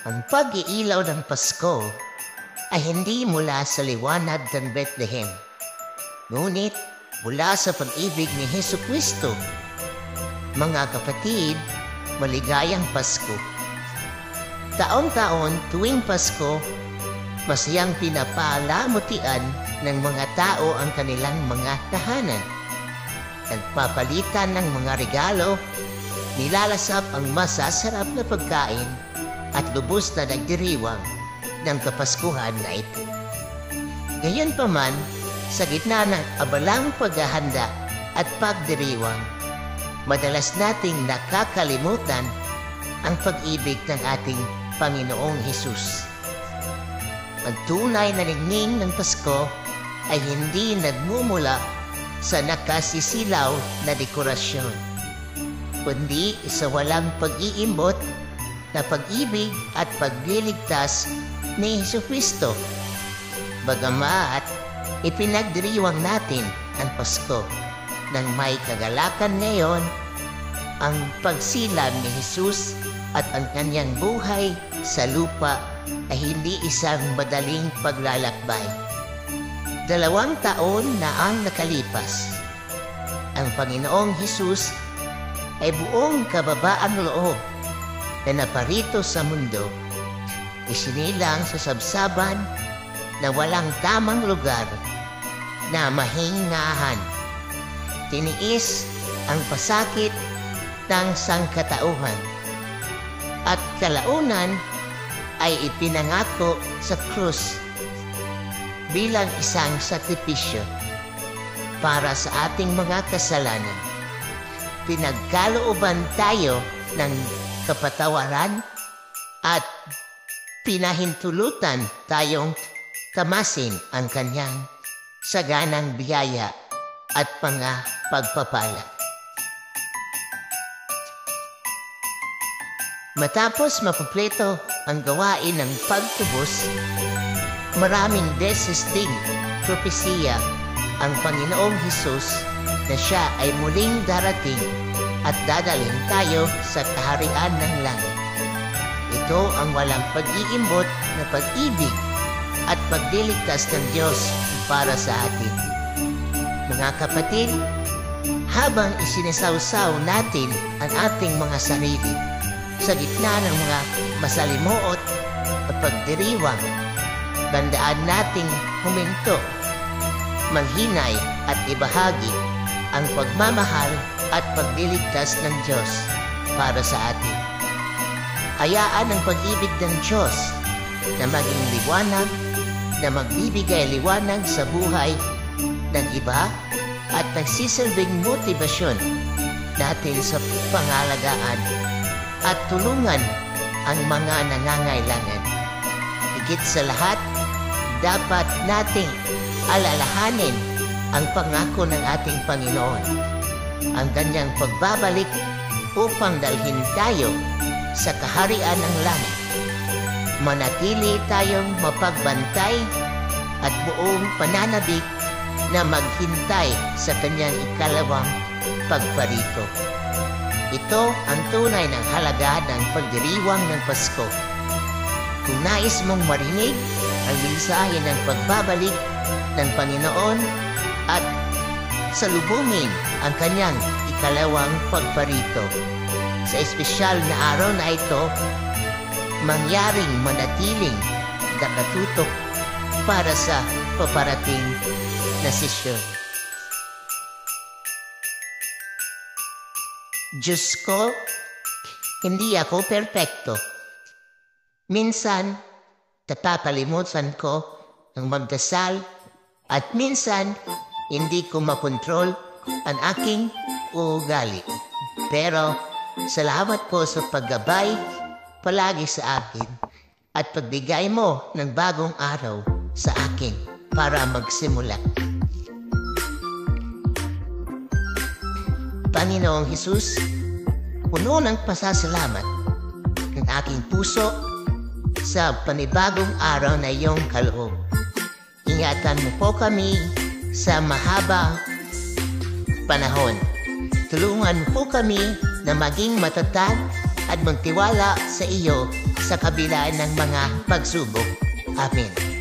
Ang pag-iilaw ng Pasko ay hindi mula sa liwanag ng Bethlehem, ngunit mula sa pag-ibig ni Jesucristo. Mga kapatid, maligayang Pasko. Taon-taon tuwing Pasko, masayang pinapalamutian ng mga tao ang kanilang mga tahanan. Nagpapalitan ng mga regalo, nilalasap ang masasarap na pagkain at lubos na nagdiriwang ng Kapaskuhan na ito. Gayunpaman, sa gitna ng abalang paghahanda at pagdiriwang, madalas nating nakakalimutan ang pag-ibig ng ating Panginoong Hesus. Ang tunay na ningning ng Pasko ay hindi nagmumula sa nakasisilaw na dekorasyon, kundi sa walang pag-iimbot na pag-ibig at pagliligtas ni Jesucristo. Bagamat ipinagdiriwang natin ang Pasko nang may kagalakan ngayon, ang pagsilang ni Jesus at ang kanyang buhay sa lupa ay hindi isang madaling paglalakbay. 2 taon na ang nakalipas. Ang Panginoong Jesus ay buong kababaang loob na naparito sa mundo, isinilang sa sabsaban na walang tamang lugar na mahingahan. Tiniis ang pasakit ng sangkatauhan at kalaunan ay ipinangako sa krus bilang isang sakripisyo para sa ating mga kasalanan. Pinagkalooban tayo ng kapatawaran at pinahintulutan tayong tamasin ang kanyang saganang biyaya at mga pagpapala. Matapos makumpleto ang gawain ng pagtubos, maraming beses ding propesiya ang Panginoong Hesus na siya ay muling darating at dadalhin tayo sa kaharian ng langit. Ito ang walang pag-iimbot na pag-ibig at pagliligtas ng Diyos para sa atin. Mga kapatid, habang isinisawsaw natin ang ating mga sarili sa gitna ng mga masalimuot at pagdiriwang, bandaan nating huminto, maghinay at ibahagi ang pagmamahal at pagliligtas ng Diyos para sa atin. Hayaan ang pag-ibig ng Diyos na maging liwanag, na magbibigay liwanag sa buhay ng iba at nagsisilbing motibasyon natin sa pangalagaan at tulungan ang mga nangangailangan. Higit sa lahat, dapat nating alalahanin ang pangako ng ating Panginoon, ang kanyang pagbabalik upang dalhin tayo sa kaharian ng langit. Manatili tayong mapagbantay at buong pananabik na maghintay sa kanyang ikalawang pagparito. Ito ang tunay ng halaga ng pagdiriwang ng Pasko. Kung nais mong marinig ang mensahe ng pagbabalik ng Panginoon at salubungin ang kanyang ikalawang pagparito, sa espesyal na araw na ito, mangyaring manatiling nakatutok para sa paparating na sesyon. Diyos ko, hindi ako perpekto. Minsan, napapalimutan ko ng magdasal at minsan, hindi ko makontrol ang aking ugali. Pero, salamat po sa paggabay palagi sa akin at pagbigay mo ng bagong araw sa akin para magsimula. Panginoong Hesus, puno ng pasasalamat ng aking puso sa panibagong araw na iyong kaloob. Ingatan mo po kami sa mahabang panahon. Tulungan mo po kami na maging matatag at magtiwala sa iyo sa kabila ng mga pagsubok. Amen.